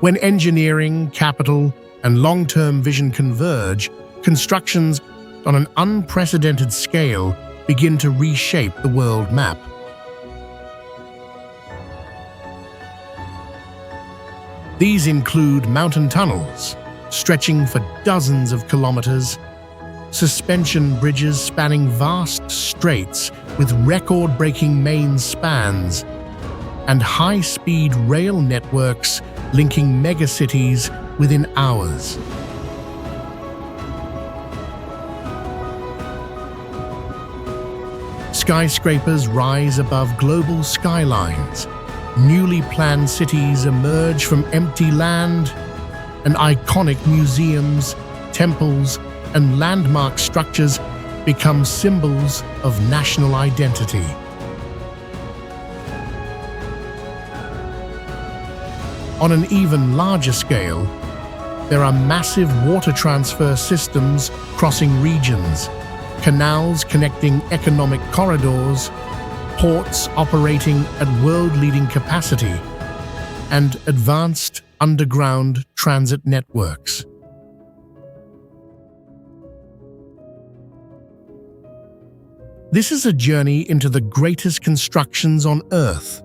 When engineering, capital, and long-term vision converge, constructions on an unprecedented scale begin to reshape the world map. These include mountain tunnels, stretching for dozens of kilometers, suspension bridges spanning vast straits with record-breaking main spans, and high-speed rail networks linking megacities within hours. Skyscrapers rise above global skylines. Newly planned cities emerge from empty land, and iconic museums, temples, and landmark structures become symbols of national identity. On an even larger scale, there are massive water transfer systems crossing regions, canals connecting economic corridors, ports operating at world-leading capacity, and advanced underground transit networks. This is a journey into the greatest constructions on Earth,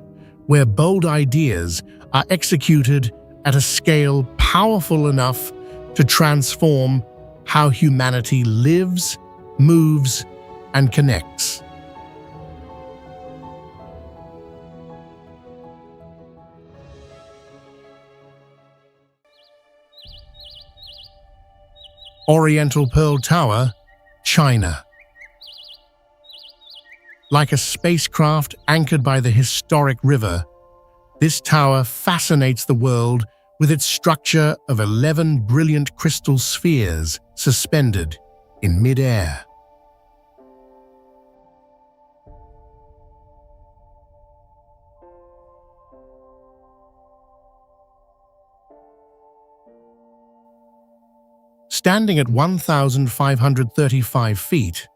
where bold ideas are executed at a scale powerful enough to transform how humanity lives, moves, and connects. Oriental Pearl Tower, China. Like a spacecraft anchored by the historic river, this tower fascinates the world with its structure of 11 brilliant crystal spheres suspended in mid-air. Standing at 1,535 feet,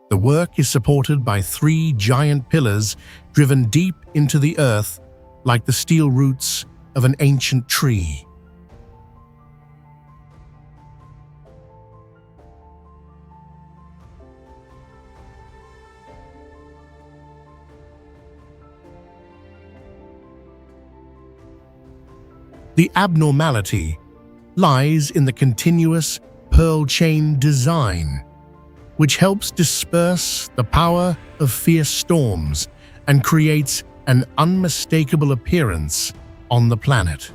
the work is supported by 3 giant pillars driven deep into the earth like the steel roots of an ancient tree. The abnormality lies in the continuous pearl chain design, which helps disperse the power of fierce storms and creates an unmistakable appearance on the planet.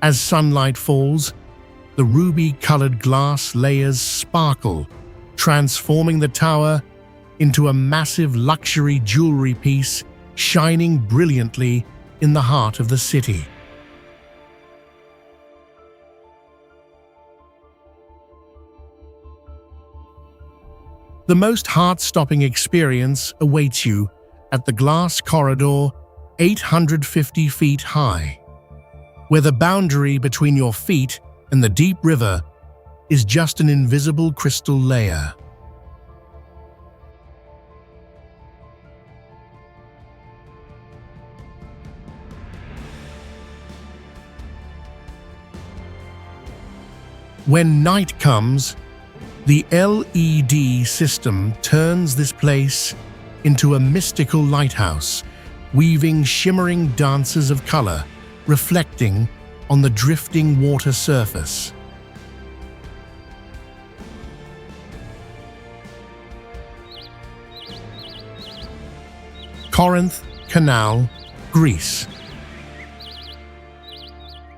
As sunlight falls, the ruby-colored glass layers sparkle, transforming the tower into a massive luxury jewelry piece shining brilliantly in the heart of the city. The most heart-stopping experience awaits you at the glass corridor 850 feet high, where the boundary between your feet and the deep river is just an invisible crystal layer. When night comes, the LED system turns this place into a mystical lighthouse, weaving shimmering dances of color, reflecting on the drifting water surface. Corinth Canal, Greece.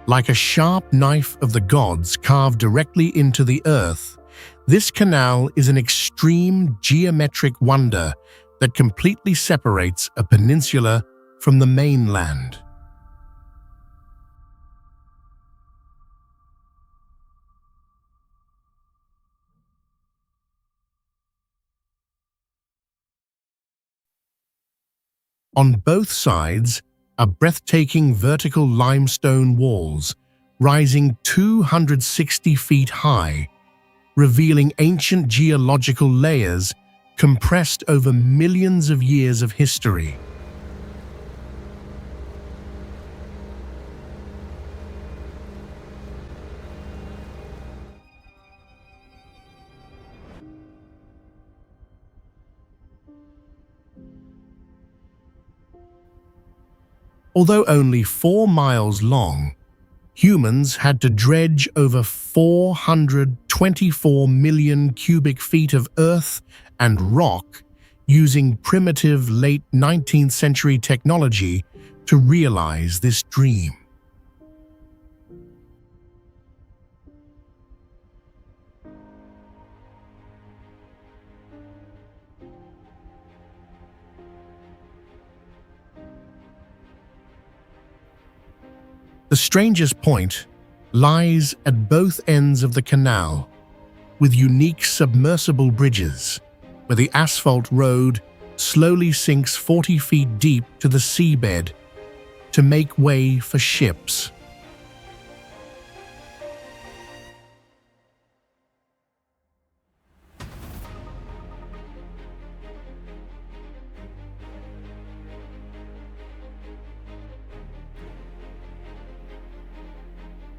Like a sharp knife of the gods carved directly into the earth, this canal is an extreme geometric wonder that completely separates a peninsula from the mainland. On both sides are breathtaking vertical limestone walls rising 260 feet high, revealing ancient geological layers compressed over millions of years of history. Although only 4 miles long, humans had to dredge over 424 million cubic feet of earth and rock using primitive late 19th century technology to realize this dream. The strangest point lies at both ends of the canal, with unique submersible bridges, where the asphalt road slowly sinks 40 feet deep to the seabed to make way for ships.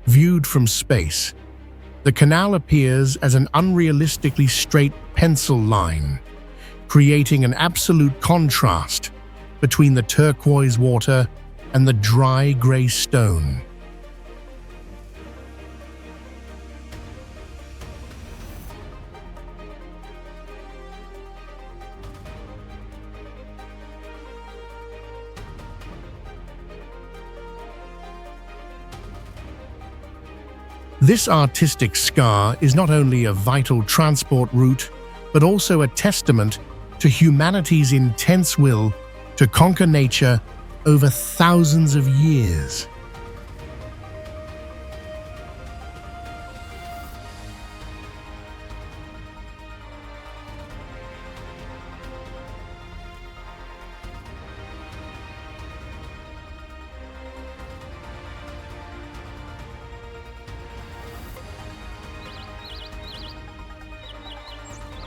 Viewed from space, the canal appears as an unrealistically straight pencil line, creating an absolute contrast between the turquoise water and the dry grey stone. This artistic scar is not only a vital transport route, but also a testament to humanity's intense will to conquer nature over thousands of years.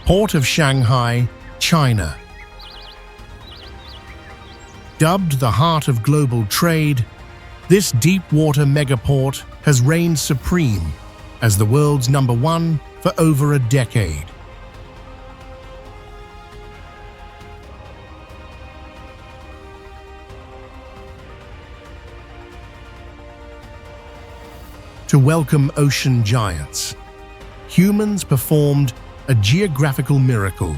Port of Shanghai, China. Dubbed the heart of global trade, this deep-water megaport has reigned supreme as the world's #1 for over a decade. To welcome ocean giants, humans performed a geographical miracle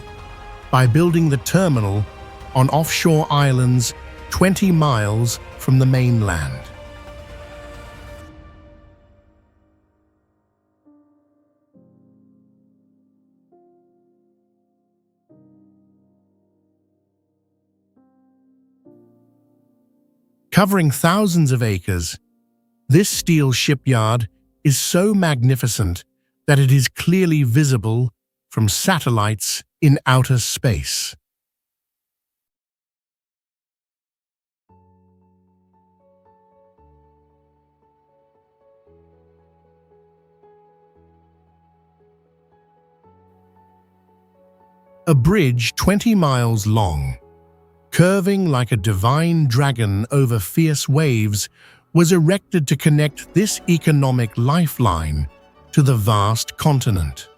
by building the terminal on offshore islands 20 miles from the mainland. Covering thousands of acres, this steel shipyard is so magnificent that it is clearly visible from satellites in outer space. A bridge 20 miles long, curving like a divine dragon over fierce waves, was erected to connect this economic lifeline to the vast continent.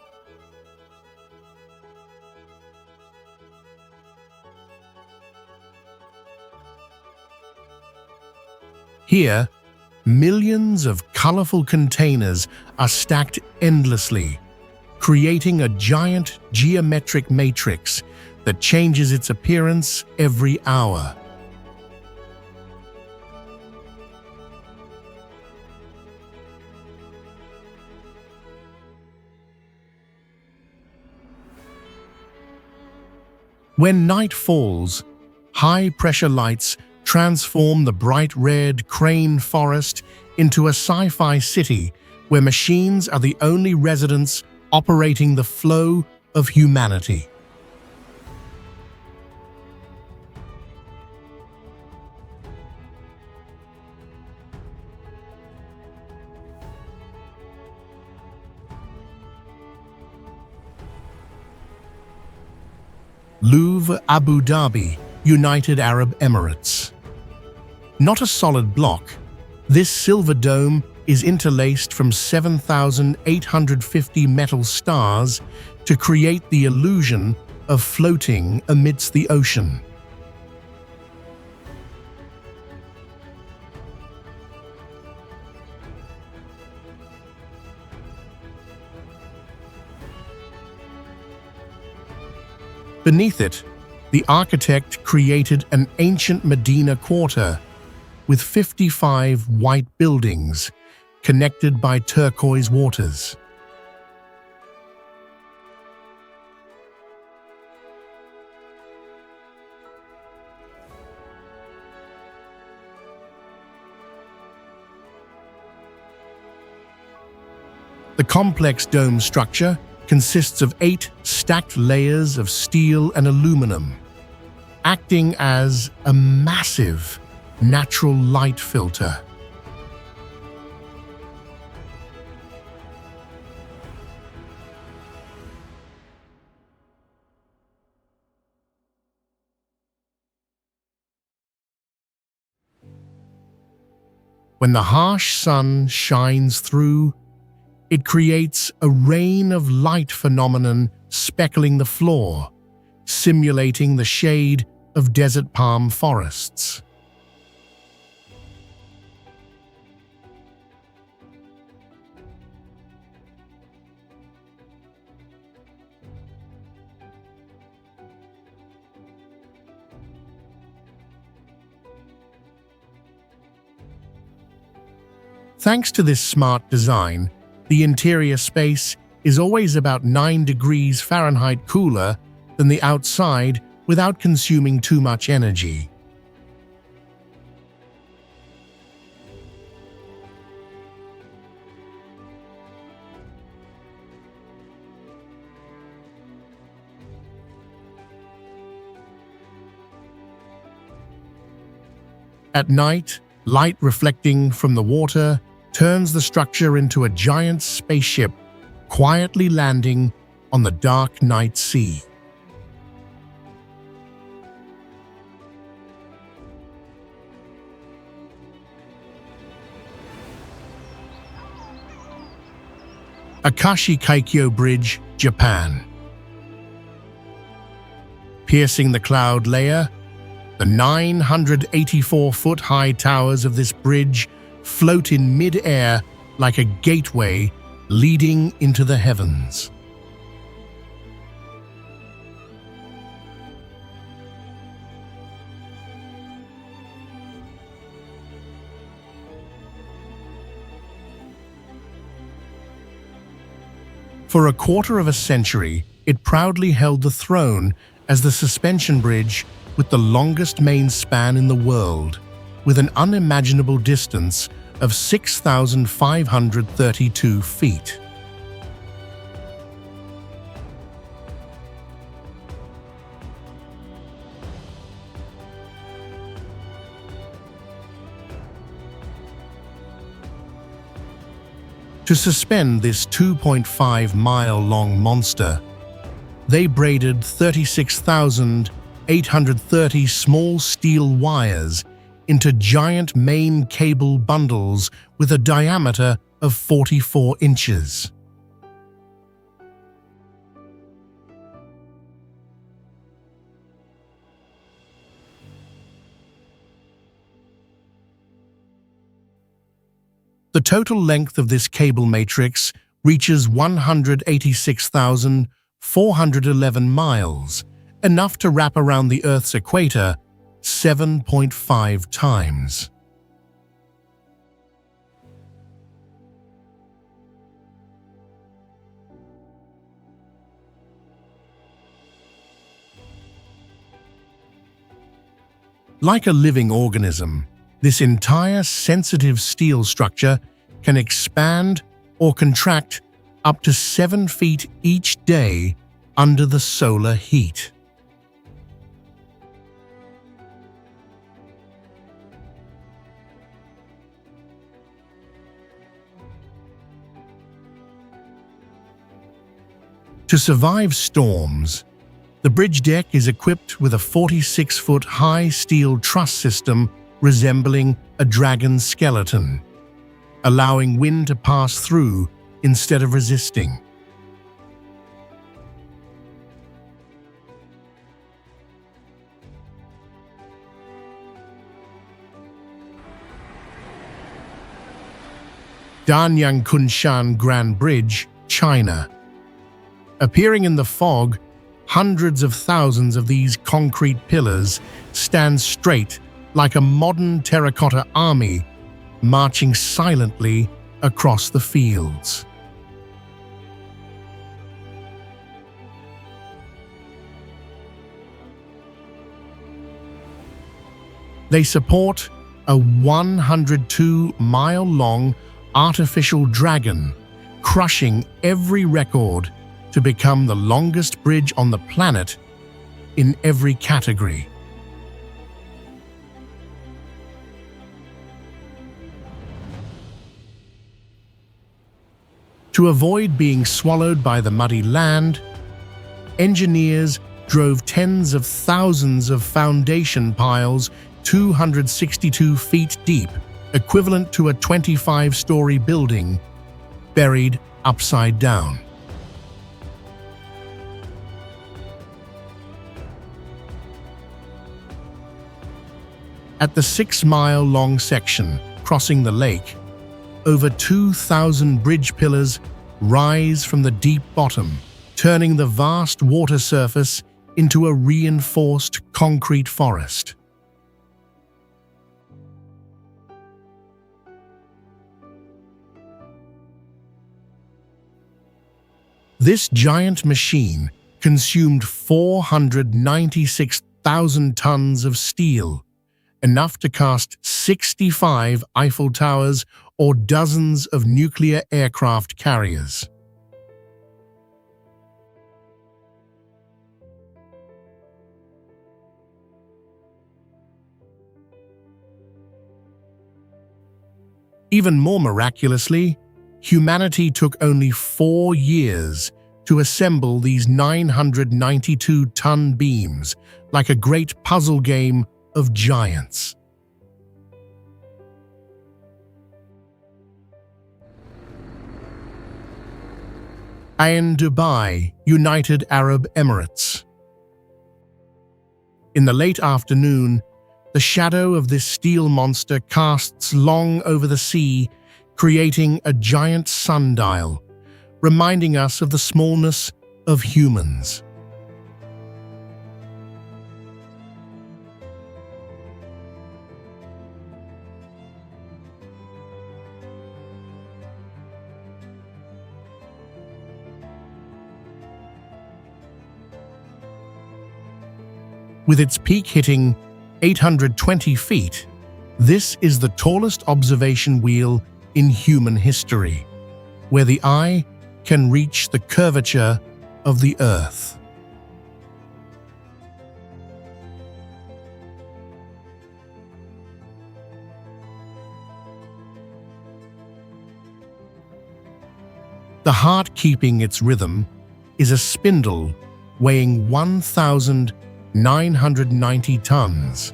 Here, millions of colorful containers are stacked endlessly, creating a giant geometric matrix that changes its appearance every hour. When night falls, high-pressure lights transform the bright red crane forest into a sci-fi city where machines are the only residents operating the flow of humanity. Louvre Abu Dhabi, United Arab Emirates. Not a solid block, this silver dome is interlaced from 7,850 metal stars to create the illusion of floating amidst the ocean. Beneath it, the architect created an ancient Medina quarter with 55 white buildings connected by turquoise waters. The complex dome structure consists of 8 stacked layers of steel and aluminum, acting as a massive natural light filter. When the harsh sun shines through, it creates a rain of light phenomenon speckling the floor, simulating the shade of desert palm forests. Thanks to this smart design, the interior space is always about 9 degrees Fahrenheit cooler than the outside without consuming too much energy. At night, light reflecting from the water turns the structure into a giant spaceship quietly landing on the dark night sea. Akashi Kaikyo Bridge, Japan. Piercing the cloud layer, the 984-foot-high towers of this bridge float in mid-air like a gateway leading into the heavens. For a quarter of a century, it proudly held the throne as the suspension bridge with the longest main span in the world, with an unimaginable distance of 6,532 feet. To suspend this 2.5-mile-long monster, they braided 36,830 small steel wires into giant main cable bundles with a diameter of 44 inches. The total length of this cable matrix reaches 186,411 miles, enough to wrap around the Earth's equator 7.5 times. Like a living organism, this entire sensitive steel structure can expand or contract up to 7 feet each day under the solar heat. To survive storms, The bridge deck is equipped with a 46-foot high steel truss system resembling a dragon's skeleton, allowing wind to pass through instead of resisting. Danyang Kunshan Grand Bridge, China. Appearing in the fog, hundreds of thousands of these concrete pillars stand straight like a modern terracotta army marching silently across the fields. They support a 102-mile-long artificial dragon, crushing every record to become the longest bridge on the planet in every category. To avoid being swallowed by the muddy land, engineers drove tens of thousands of foundation piles 262 feet deep, equivalent to a 25-story building, buried upside down. At the 6-mile-long section crossing the lake, over 2,000 bridge pillars rise from the deep bottom, turning the vast water surface into a reinforced concrete forest. This giant machine consumed 496,000 tons of steel, enough to cast 65 Eiffel Towers or dozens of nuclear aircraft carriers. Even more miraculously, humanity took only 4 years to assemble these 992-ton beams like a great puzzle game of giants. Ain Dubai, United Arab Emirates. In the late afternoon, the shadow of this steel monster casts long over the sea, creating a giant sundial, reminding us of the smallness of humans. With its peak hitting 820 feet, this is the tallest observation wheel in human history, where the eye can reach the curvature of the Earth. The heart keeping its rhythm is a spindle weighing 1,990 tons,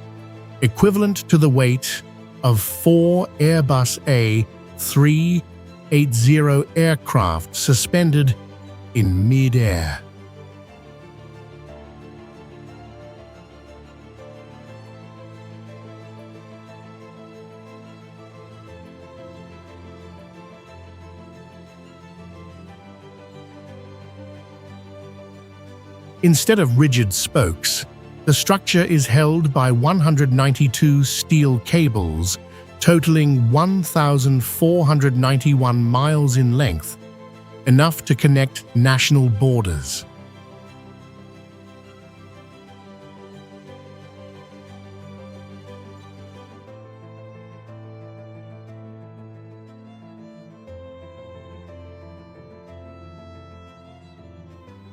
equivalent to the weight of 4 Airbus A380 aircraft suspended in mid-air. Instead of rigid spokes, the structure is held by 192 steel cables, totaling 1,491 miles in length, enough to connect national borders.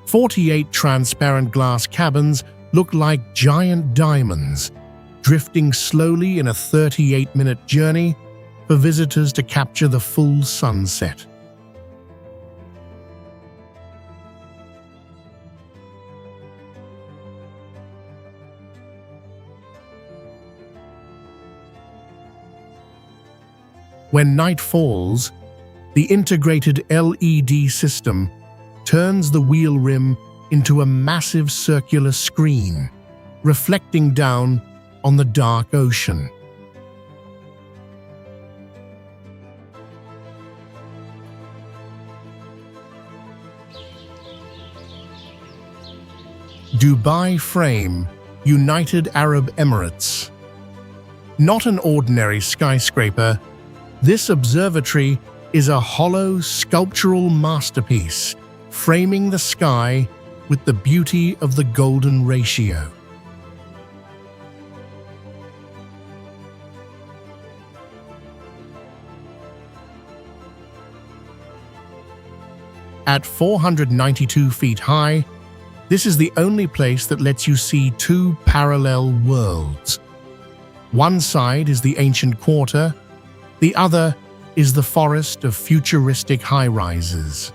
"48 transparent glass cabins look like giant diamonds, drifting slowly in a 38-minute journey for visitors to capture the full sunset." When night falls, the integrated LED system turns the wheel rim into a massive circular screen, reflecting down on the dark ocean. Dubai Frame, United Arab Emirates. Not an ordinary skyscraper, this observatory is a hollow sculptural masterpiece, framing the sky with the beauty of the golden ratio. At 492 feet high, this is the only place that lets you see two parallel worlds. One side is the ancient quarter, the other is the forest of futuristic high-rises.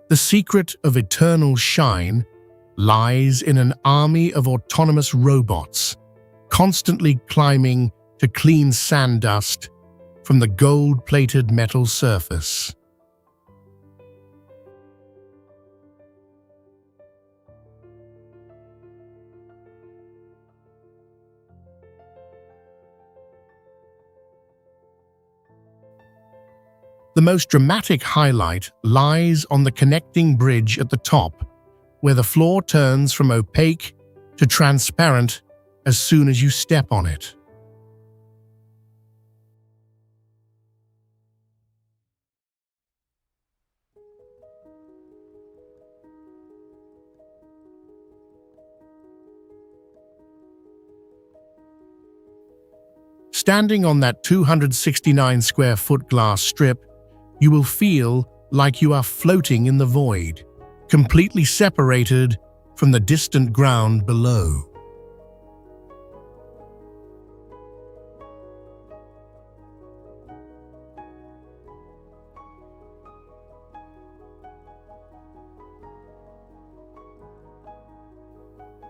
The secret of eternal shine lies in an army of autonomous robots, constantly climbing to clean sand dust from the gold-plated metal surface. The most dramatic highlight lies on the connecting bridge at the top, where the floor turns from opaque to transparent as soon as you step on it. Standing on that 269 square foot glass strip, you will feel like you are floating in the void, completely separated from the distant ground below.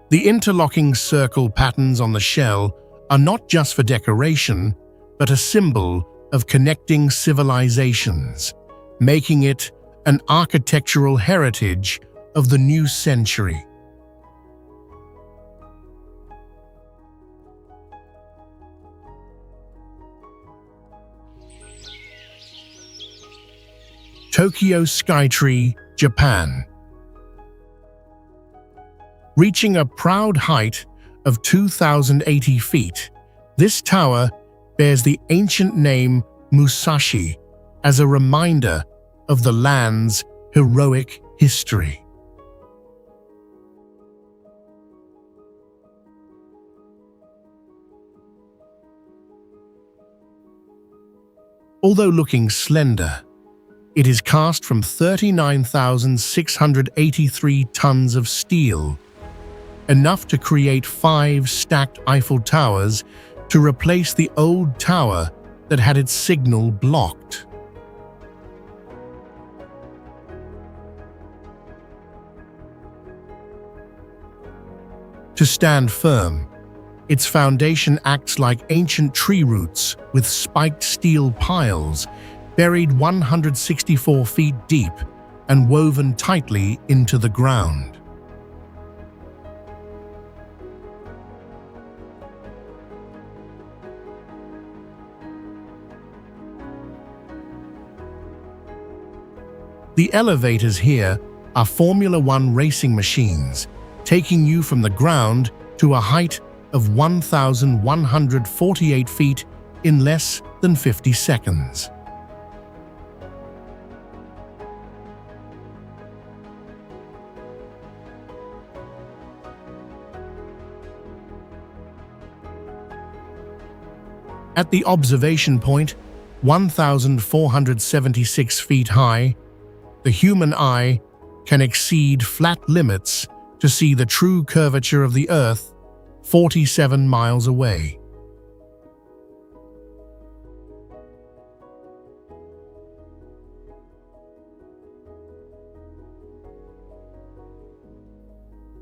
The interlocking circle patterns on the shell are not just for decoration, but a symbol of connecting civilizations, making it an architectural heritage of the new century. Tokyo Skytree, Japan. Reaching a proud height of 2,080 feet, this tower bears the ancient name Musashi as a reminder of the land's heroic history. Although looking slender, it is cast from 39,683 tons of steel, enough to create 5 stacked Eiffel Towers to replace the old tower that had its signal blocked. To stand firm, its foundation acts like ancient tree roots with spiked steel piles buried 164 feet deep and woven tightly into the ground. The elevators here are Formula One racing machines, taking you from the ground to a height of 1,148 feet in less than 50 seconds. At the observation point, 1,476 feet high, the human eye can exceed flat limits to see the true curvature of the Earth 47 miles away.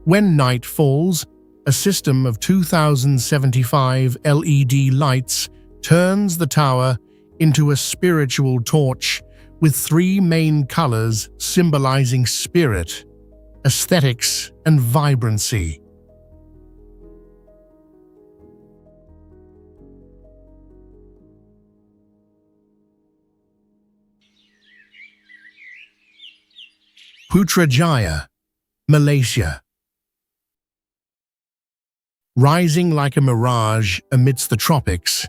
When night falls, a system of 2,075 LED lights turns the tower into a spiritual torch with three main colors symbolizing spirit, aesthetics, and vibrancy. Putrajaya, Malaysia. Rising like a mirage amidst the tropics,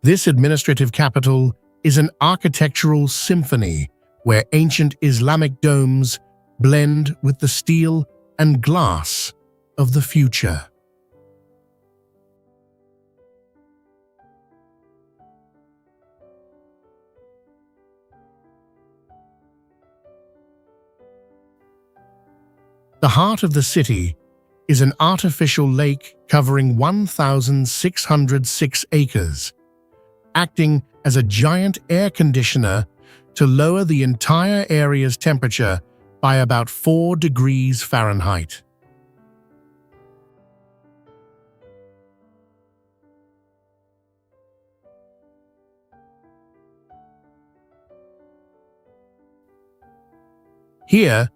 this administrative capital is an architectural symphony where ancient Islamic domes blend with the steel and glass of the future. The heart of the city is an artificial lake covering 1,606 acres, acting as a giant air conditioner to lower the entire area's temperature by about 4 degrees Fahrenheit. Here,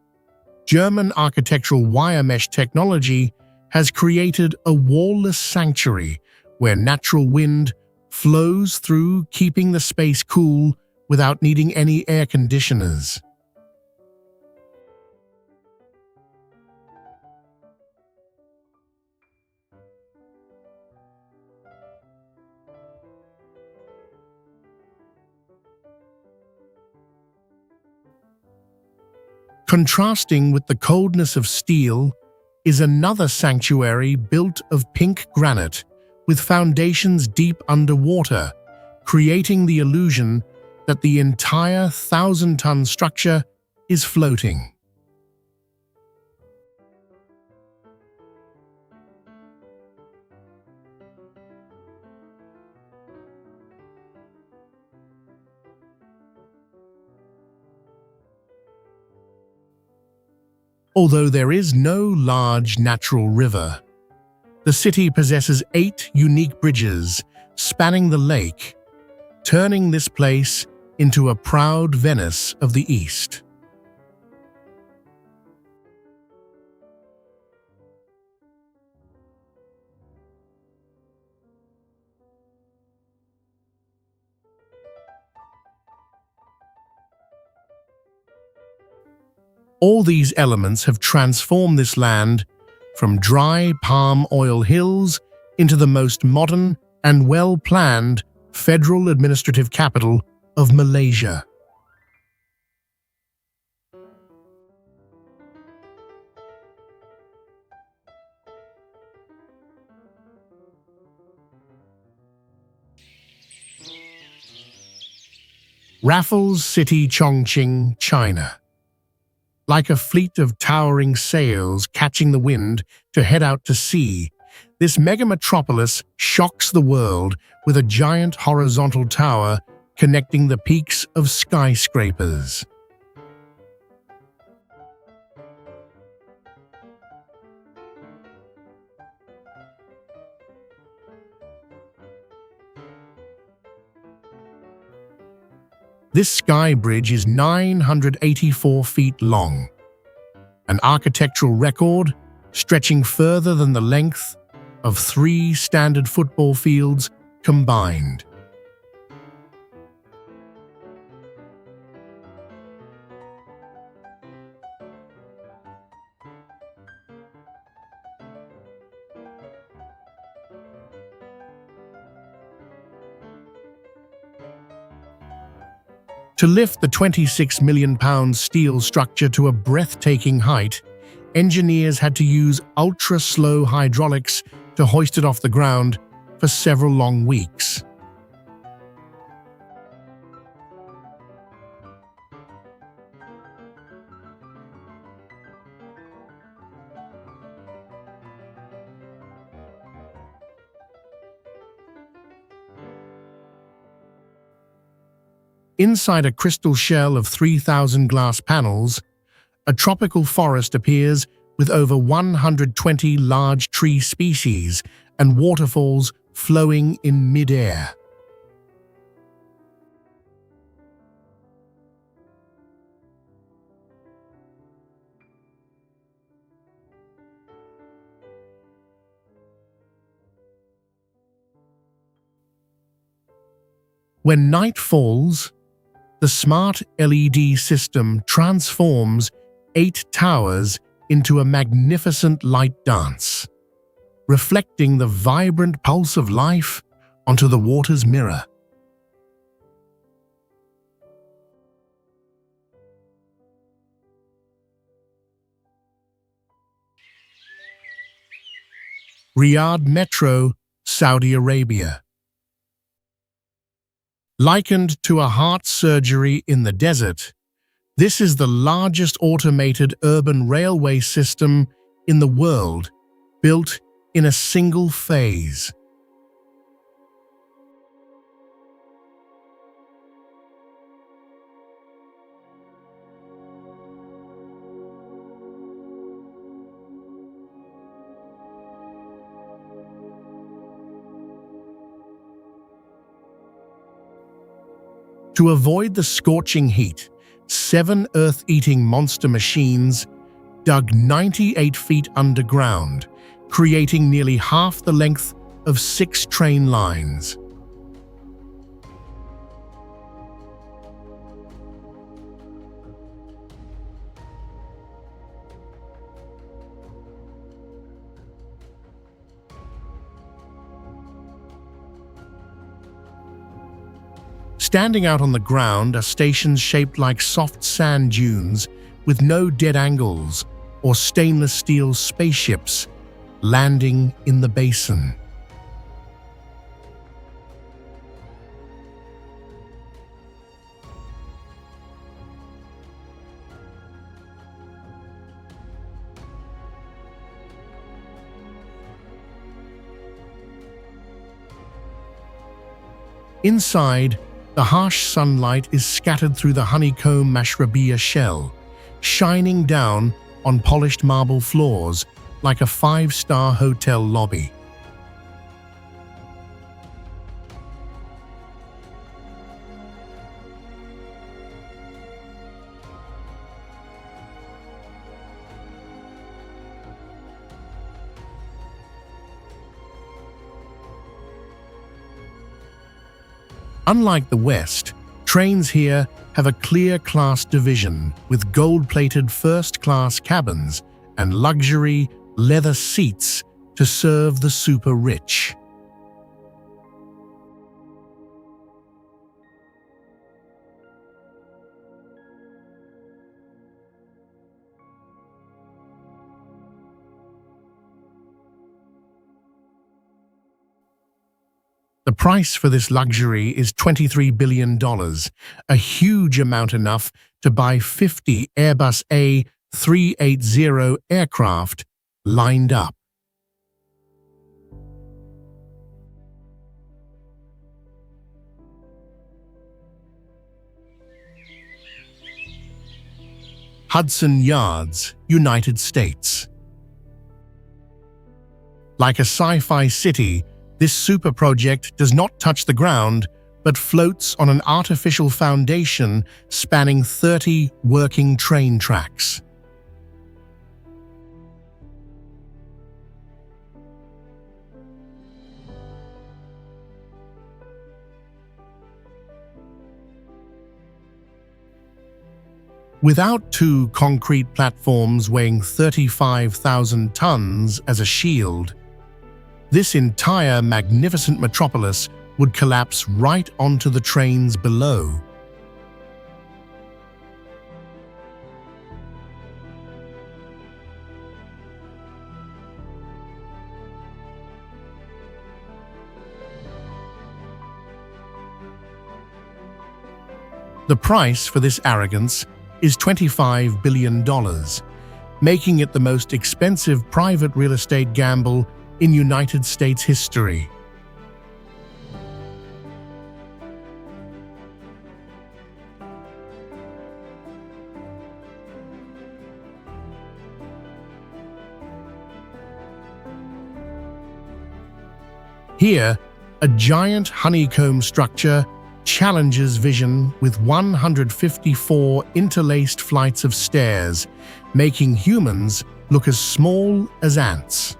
German architectural wire mesh technology has created a wall-less sanctuary where natural wind flows through, keeping the space cool without needing any air conditioners. Contrasting with the coldness of steel is another sanctuary built of pink granite with foundations deep underwater, creating the illusion that the entire 1,000-ton structure is floating. Although there is no large natural river, the city possesses 8 unique bridges spanning the lake, turning this place into a proud Venice of the East. All these elements have transformed this land from dry palm oil hills into the most modern and well-planned federal administrative capital of Malaysia. Raffles City, Chongqing, China. Like a fleet of towering sails catching the wind to head out to sea, this mega-metropolis shocks the world with a giant horizontal tower connecting the peaks of skyscrapers. This sky bridge is 984 feet long, an architectural record stretching further than the length of 3 standard football fields combined. To lift the £26 million steel structure to a breathtaking height, engineers had to use ultra-slow hydraulics to hoist it off the ground for several long weeks. Inside a crystal shell of 3,000 glass panels, a tropical forest appears with over 120 large tree species and waterfalls flowing in mid-air. When night falls, the smart LED system transforms 8 towers into a magnificent light dance, reflecting the vibrant pulse of life onto the water's mirror. Riyadh Metro, Saudi Arabia. Likened to a heart surgery in the desert, this is the largest automated urban railway system in the world, built in a single phase. To avoid the scorching heat, 7 earth-eating monster machines dug 98 feet underground, creating nearly half the length of 6 train lines. Standing out on the ground are stations shaped like soft sand dunes with no dead angles or stainless steel spaceships landing in the basin. Inside, the harsh sunlight is scattered through the honeycomb mashrabiyah shell, shining down on polished marble floors like a 5-star hotel lobby. Unlike the West, trains here have a clear class division with gold-plated first-class cabins and luxury leather seats to serve the super-rich. The price for this luxury is $23 billion, a huge amount enough to buy 50 Airbus A380 aircraft lined up. Hudson Yards, United States. Like a sci-fi city, this super project does not touch the ground, but floats on an artificial foundation spanning 30 working train tracks. Without 2 concrete platforms weighing 35,000 tons as a shield, this entire magnificent metropolis would collapse right onto the trains below. The price for this arrogance is $25 billion, making it the most expensive private real estate gamble in United States history. Here, a giant honeycomb structure challenges vision with 154 interlaced flights of stairs, making humans look as small as ants.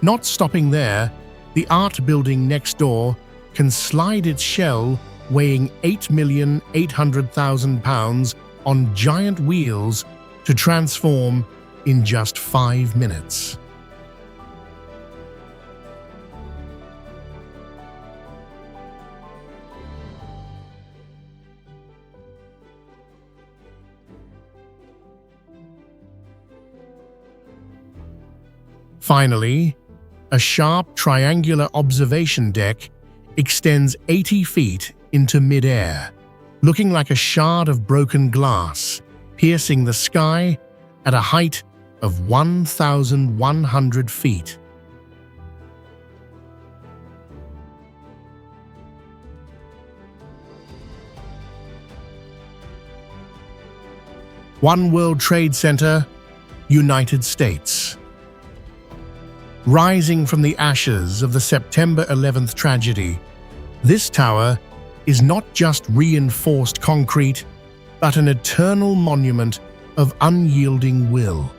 Not stopping there, the art building next door can slide its shell weighing 8,800,000 pounds on giant wheels to transform in just 5 minutes. Finally, a sharp triangular observation deck extends 80 feet into mid-air, looking like a shard of broken glass, piercing the sky at a height of 1,100 feet. One World Trade Center, United States. Rising from the ashes of the September 11th tragedy, this tower is not just reinforced concrete, but an eternal monument of unyielding will.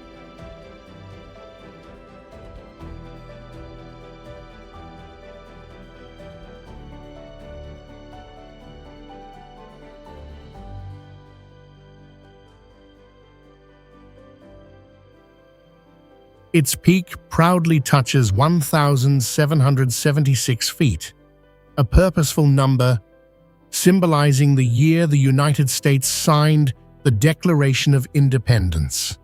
Its peak proudly touches 1,776 feet, a purposeful number symbolizing the year the United States signed the Declaration of Independence.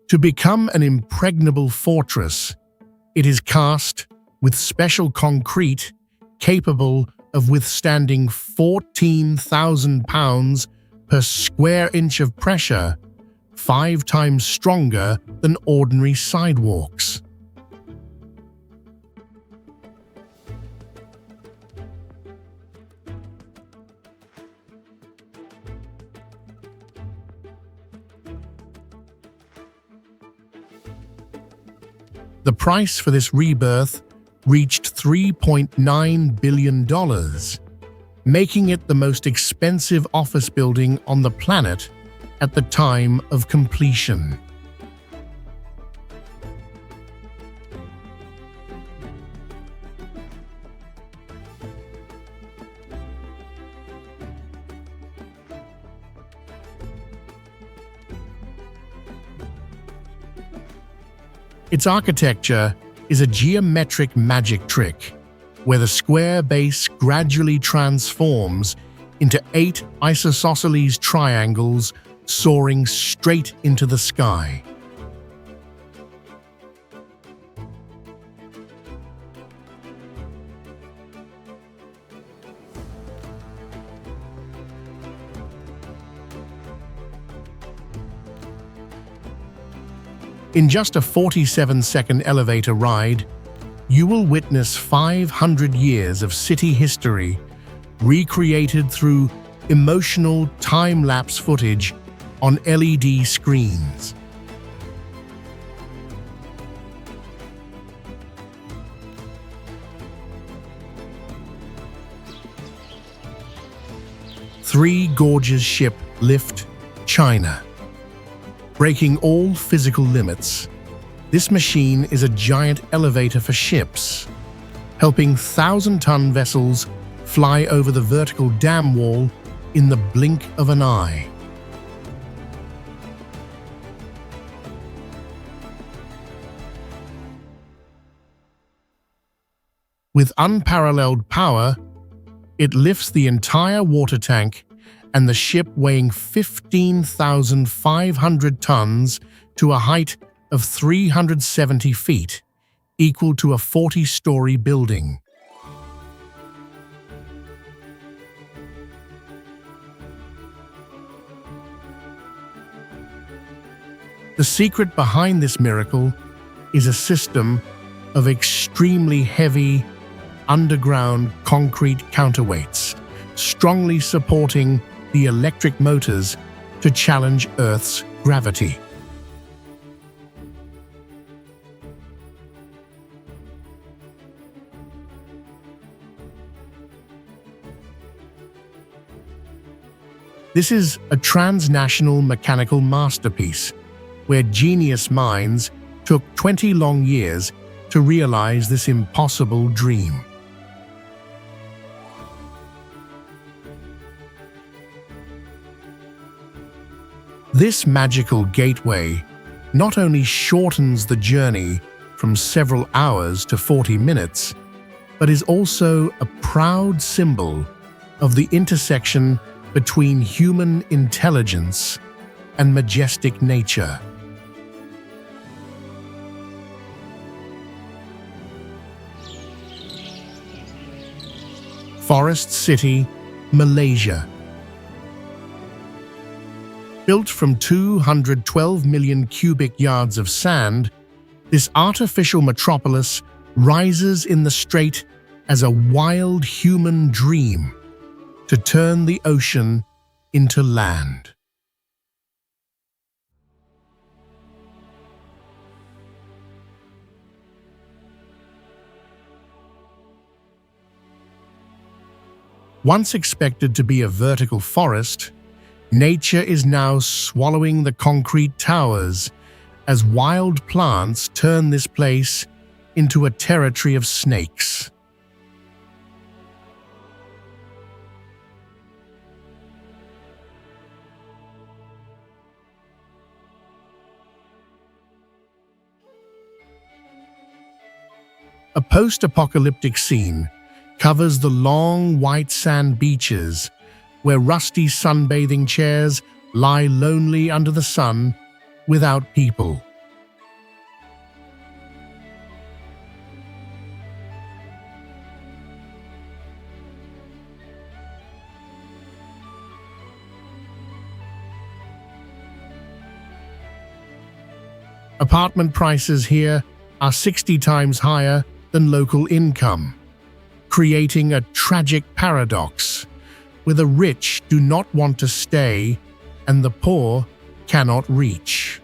To become an impregnable fortress, it is cast with special concrete capable of withstanding 14,000 pounds per square inch of pressure, 5 times stronger than ordinary sidewalks. The price for this rebirth reached $3.9 billion, making it the most expensive office building on the planet at the time of completion. Its architecture is a geometric magic trick, where the square base gradually transforms into 8 isosceles triangles soaring straight into the sky. In just a 47-second elevator ride, you will witness 500 years of city history recreated through emotional time-lapse footage on LED screens. Three Gorges ship lift China. Breaking all physical limits, this machine is a giant elevator for ships, helping 1,000-ton vessels fly over the vertical dam wall in the blink of an eye. With unparalleled power, it lifts the entire water tank and the ship weighing 15,500 tons to a height of 370 feet, equal to a 40-story building. The secret behind this miracle is a system of extremely heavy underground concrete counterweights, strongly supporting the electric motors to challenge Earth's gravity. This is a transnational mechanical masterpiece where genius minds took 20 long years to realize this impossible dream. This magical gateway not only shortens the journey from several hours to 40 minutes, but is also a proud symbol of the intersection between human intelligence and majestic nature. Forest City, Malaysia. Built from 212 million cubic yards of sand, this artificial metropolis rises in the strait as a wild human dream to turn the ocean into land. Once expected to be a vertical forest, nature is now swallowing the concrete towers as wild plants turn this place into a territory of snakes. A post-apocalyptic scene covers the long white sand beaches where rusty sunbathing chairs lie lonely under the sun without people. Apartment prices here are 60 times higher than local income, creating a tragic paradox where the rich do not want to stay and the poor cannot reach.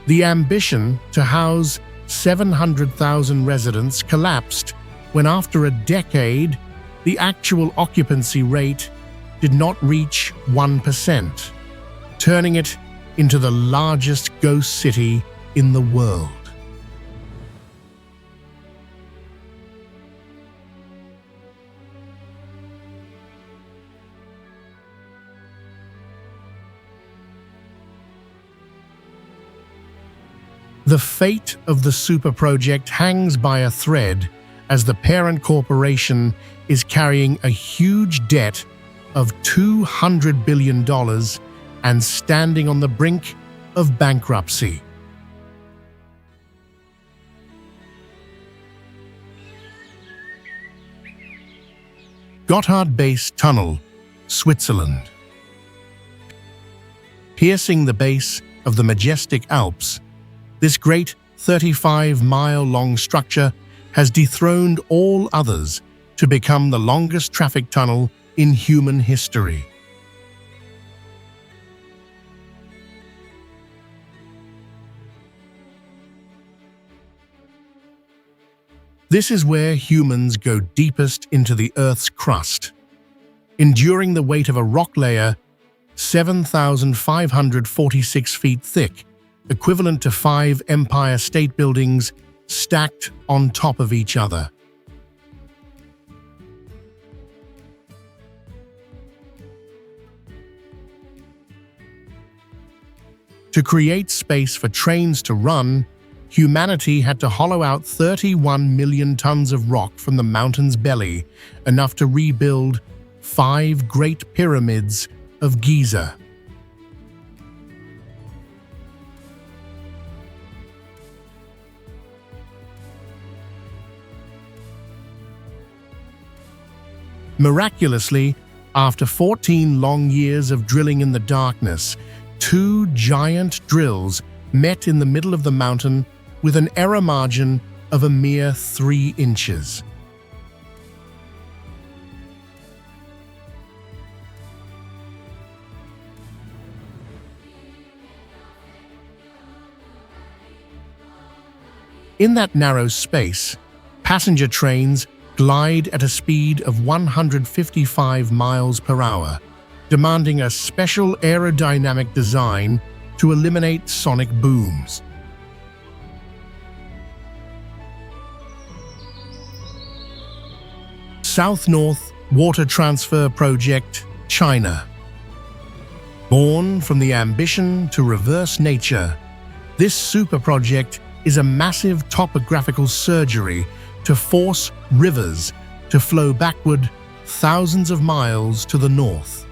The ambition to house 700,000 residents collapsed when, after a decade, the actual occupancy rate did not reach 1%, turning it into the largest ghost city in the world. The fate of the super project hangs by a thread as the parent corporation is carrying a huge debt of $200 billion and standing on the brink of bankruptcy. Gotthard Base Tunnel, Switzerland. Piercing the base of the majestic Alps, this great 35-mile-long structure has dethroned all others to become the longest traffic tunnel in human history. This is where humans go deepest into the Earth's crust, enduring the weight of a rock layer 7,546 feet thick, equivalent to 5 Empire State Buildings stacked on top of each other. To create space for trains to run, humanity had to hollow out 31 million tons of rock from the mountain's belly, enough to rebuild 5 Great Pyramids of Giza. Miraculously, after 14 long years of drilling in the darkness, two giant drills met in the middle of the mountain with an error margin of a mere 3 inches. In that narrow space, passenger trains glide at a speed of 155 miles per hour, demanding a special aerodynamic design to eliminate sonic booms. South-North Water Transfer Project, China. Born from the ambition to reverse nature, this super project is a massive topographical surgery to force rivers to flow backward thousands of miles to the north.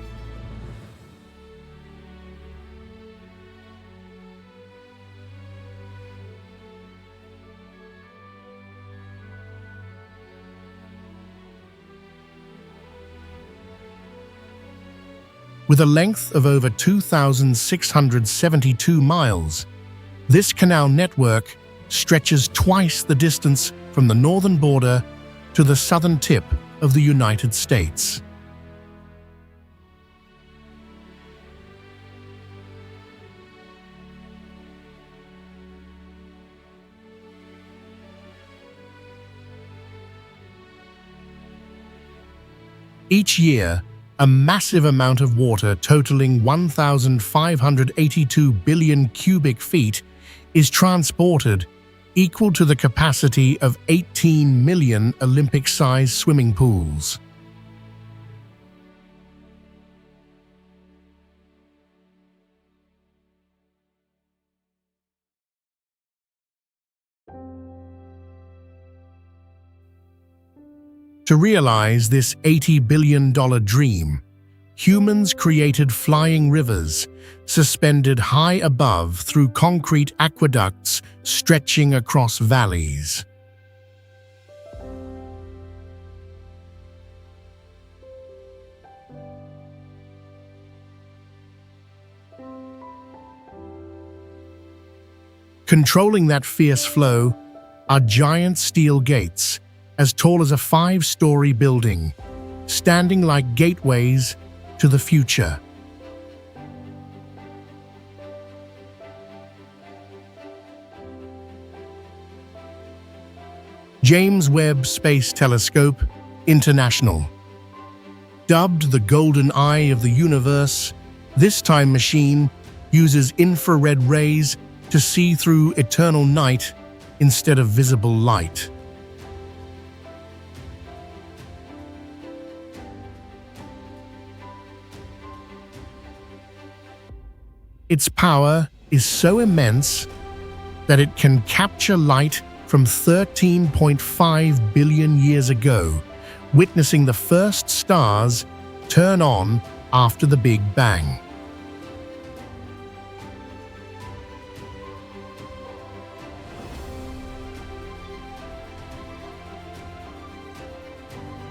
With a length of over 2,672 miles, this canal network stretches twice the distance from the northern border to the southern tip of the United States. Each year, a massive amount of water totaling 1,582 billion cubic feet is transported, equal to the capacity of 18 million Olympic-sized swimming pools. To realize this $80 billion dream, humans created flying rivers, suspended high above through concrete aqueducts stretching across valleys. Controlling that fierce flow are giant steel gates, as tall as a 5-story building, standing like gateways to the future. James Webb Space Telescope International. Dubbed the Golden Eye of the Universe, this time machine uses infrared rays to see through eternal night instead of visible light. Its power is so immense that it can capture light from 13.5 billion years ago, witnessing the first stars turn on after the Big Bang.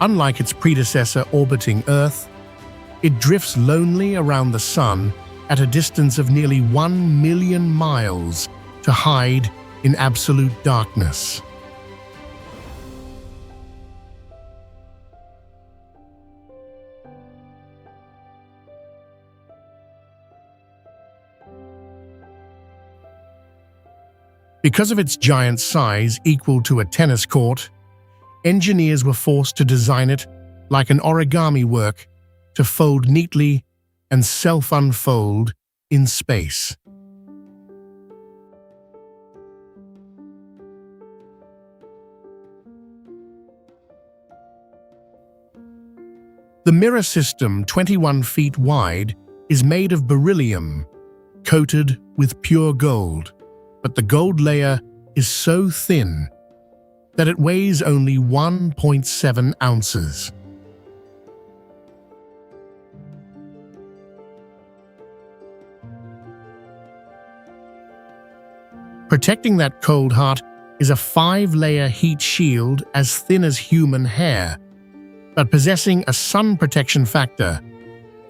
Unlike its predecessor orbiting Earth, it drifts lonely around the Sun at a distance of nearly 1 million miles to hide in absolute darkness. Because of its giant size equal to a tennis court, engineers were forced to design it like an origami work to fold neatly and self-unfold in space. The mirror system, 21 feet wide, is made of beryllium, coated with pure gold, but the gold layer is so thin that it weighs only 1.7 ounces. Protecting that cold heart is a 5-layer heat shield as thin as human hair, but possessing a sun protection factor,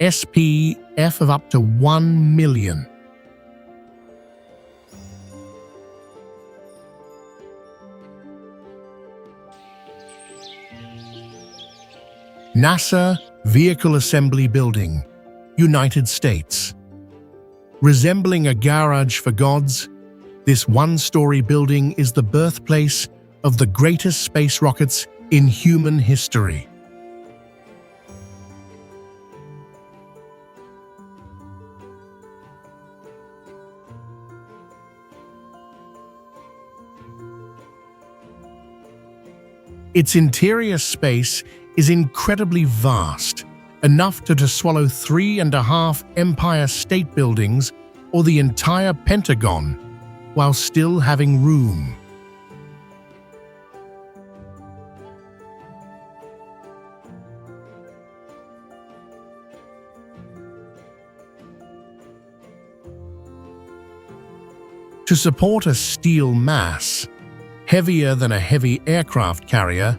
SPF of up to 1 million. NASA Vehicle Assembly Building, United States. Resembling a garage for gods, this one-story building is the birthplace of the greatest space rockets in human history. Its interior space is incredibly vast, enough to swallow 3.5 Empire State Buildings or the entire Pentagon, while still having room. To support a steel mass, heavier than a heavy aircraft carrier,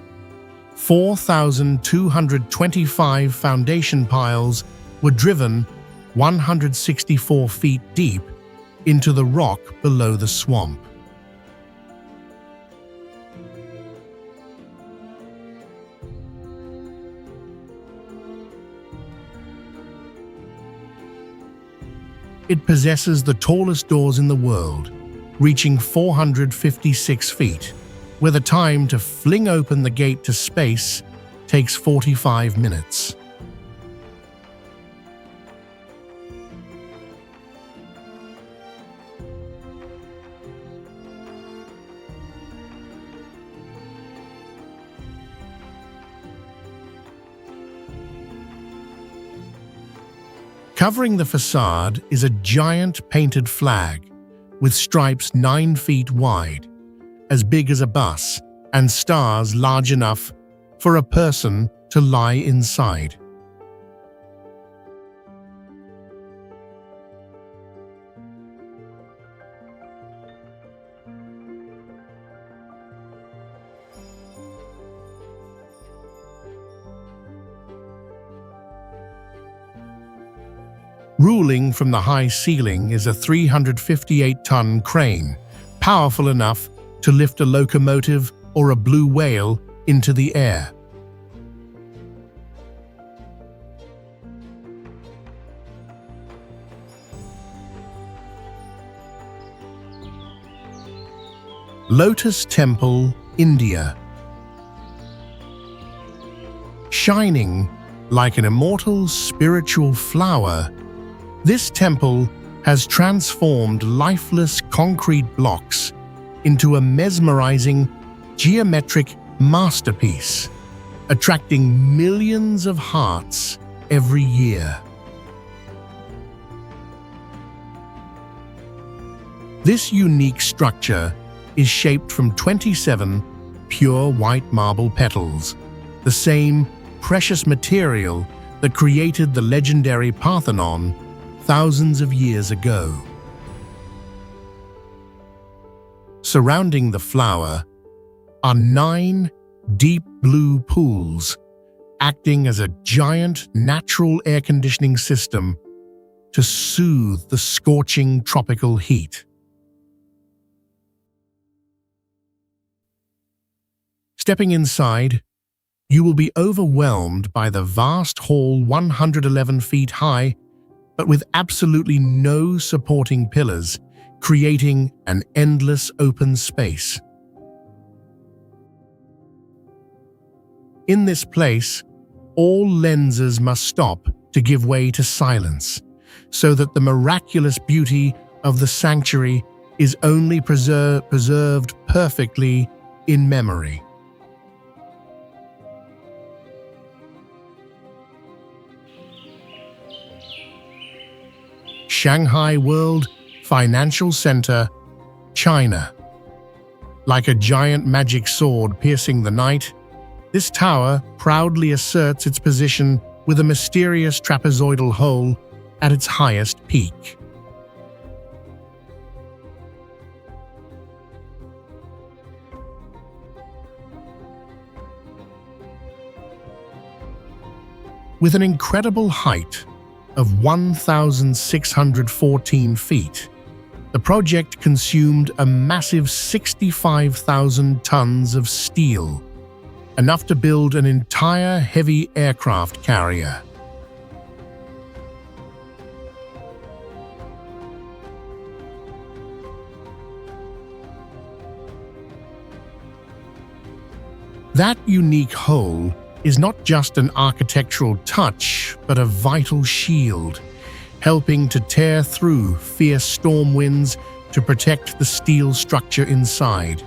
4,225 foundation piles were driven 164 feet deep into the rock below the swamp. It possesses the tallest doors in the world, reaching 456 feet, where the time to fling open the gate to space takes 45 minutes. Covering the facade is a giant painted flag with stripes 9 feet wide, as big as a bus, and stars large enough for a person to lie inside. Ruling from the high ceiling is a 358-ton crane, powerful enough to lift a locomotive or a blue whale into the air. Lotus Temple, India. Shining like an immortal spiritual flower, this temple has transformed lifeless concrete blocks into a mesmerizing geometric masterpiece, attracting millions of hearts every year. This unique structure is shaped from 27 pure white marble petals, the same precious material that created the legendary Parthenon thousands of years ago. Surrounding the flower are 9 deep blue pools, acting as a giant natural air conditioning system to soothe the scorching tropical heat. Stepping inside, you will be overwhelmed by the vast hall 111 feet high, but with absolutely no supporting pillars, creating an endless open space. In this place, all lenses must stop to give way to silence, so that the miraculous beauty of the sanctuary is only preserved perfectly in memory. Shanghai World Financial Center, China. Like a giant magic sword piercing the night, this tower proudly asserts its position with a mysterious trapezoidal hole at its highest peak. With an incredible height of 1,614 feet, the project consumed a massive 65,000 tons of steel, enough to build an entire heavy aircraft carrier. That unique hole is not just an architectural touch, but a vital shield, helping to tear through fierce storm winds to protect the steel structure inside.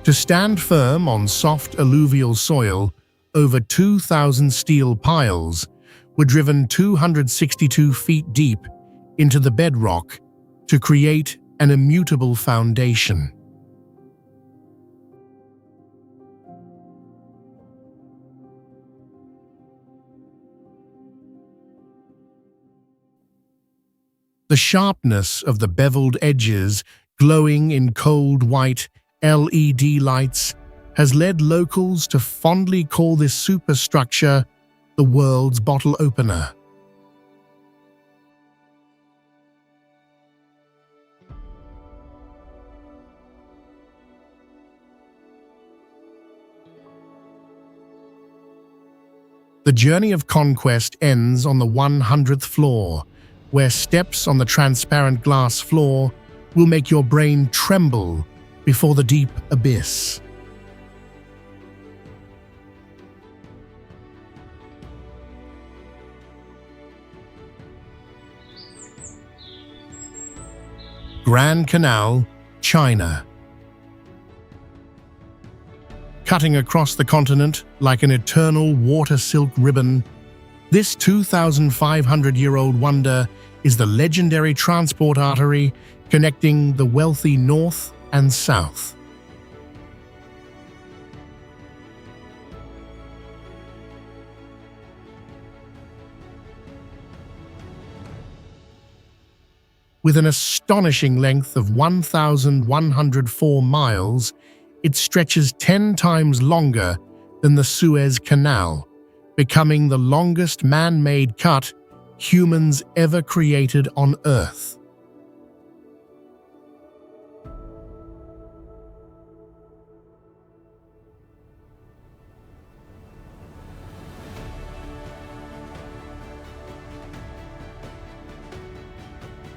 To stand firm on soft alluvial soil, over 2,000 steel piles were driven 262 feet deep into the bedrock to create an immutable foundation. The sharpness of the beveled edges glowing in cold white LED lights has led locals to fondly call this superstructure the world's bottle opener. The journey of conquest ends on the 100th floor, where steps on the transparent glass floor will make your brain tremble before the deep abyss. Grand Canal, China. Cutting across the continent like an eternal water silk ribbon, this 2,500-year-old wonder is the legendary transport artery connecting the wealthy north and south. With an astonishing length of 1,104 miles, it stretches 10 times longer than the Suez Canal, becoming the longest man-made cut humans ever created on Earth.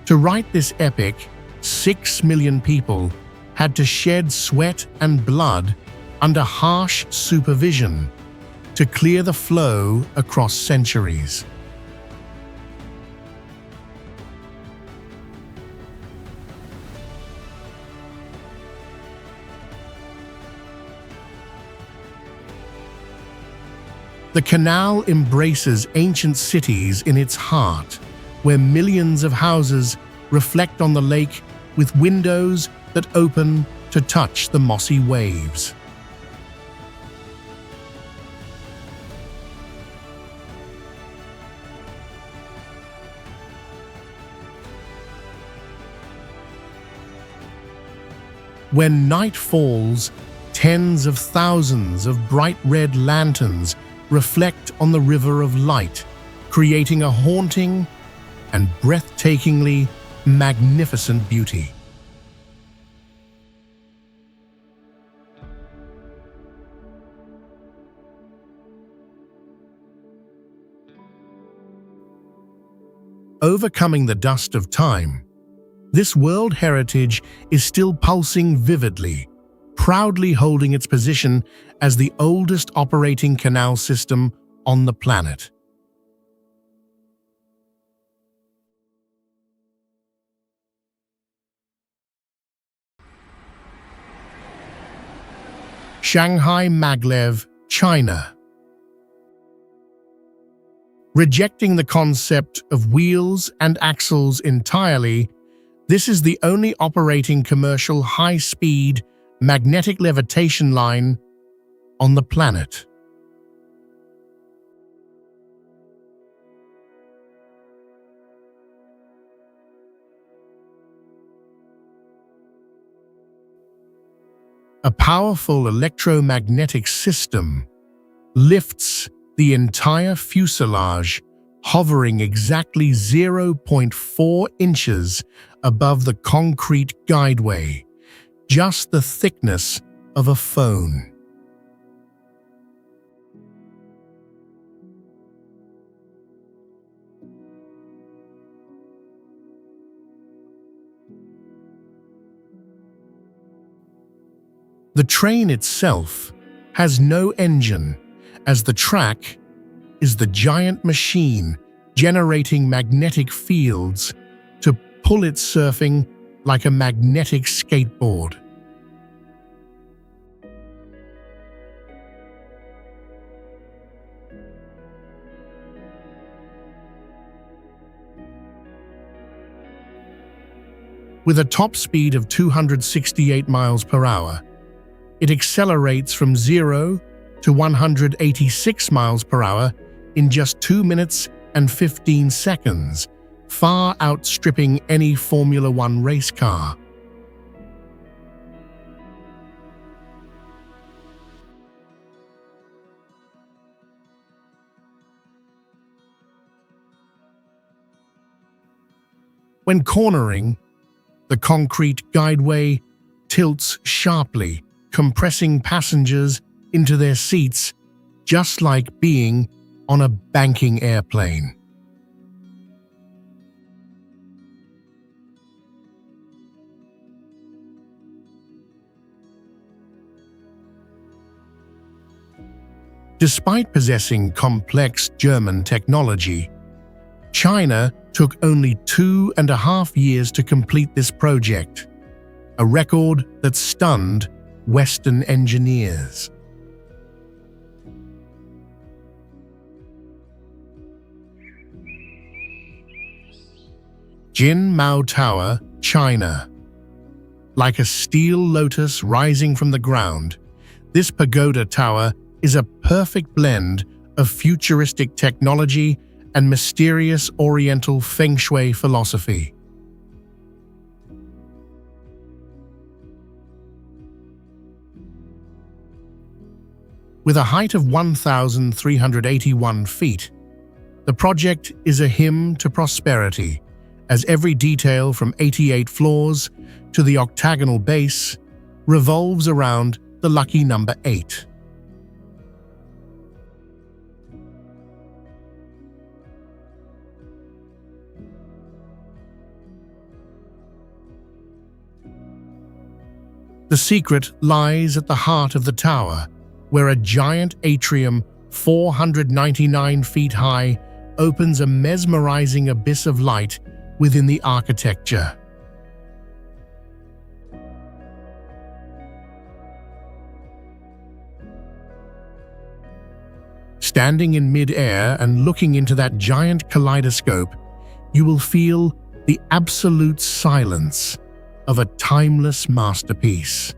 To write this epic, 6 million people had to shed sweat and blood under harsh supervision to clear the flow across centuries. The canal embraces ancient cities in its heart, where millions of houses reflect on the lake with windows that open to touch the mossy waves. When night falls, tens of thousands of bright red lanterns reflect on the river of light, creating a haunting and breathtakingly magnificent beauty. Overcoming the dust of time, this world heritage is still pulsing vividly, proudly holding its position as the oldest operating canal system on the planet. Shanghai Maglev, China. Rejecting the concept of wheels and axles entirely, this is the only operating commercial high-speed magnetic levitation line on the planet. A powerful electromagnetic system lifts the entire fuselage, hovering exactly 0.4 inches above the concrete guideway, just the thickness of a phone. The train itself has no engine, as the track is the giant machine generating magnetic fields to pull it, surfing like a magnetic skateboard. With a top speed of 268 miles per hour, it accelerates from 0 to 186 miles per hour in just 2 minutes and 15 seconds, far outstripping any Formula One race car. When cornering, the concrete guideway tilts sharply, compressing passengers into their seats, just like being on a banking airplane. Despite possessing complex German technology, China took only 2.5 years to complete this project, a record that stunned Western engineers. Jin Mao Tower, China. Like a steel lotus rising from the ground, this pagoda tower is a perfect blend of futuristic technology and mysterious Oriental feng shui philosophy. With a height of 1,381 feet, the project is a hymn to prosperity, as every detail from 88 floors to the octagonal base revolves around the lucky number 8. The secret lies at the heart of the tower, where a giant atrium 499 feet high opens a mesmerizing abyss of light within the architecture. Standing in mid-air and looking into that giant kaleidoscope, you will feel the absolute silence of a timeless masterpiece.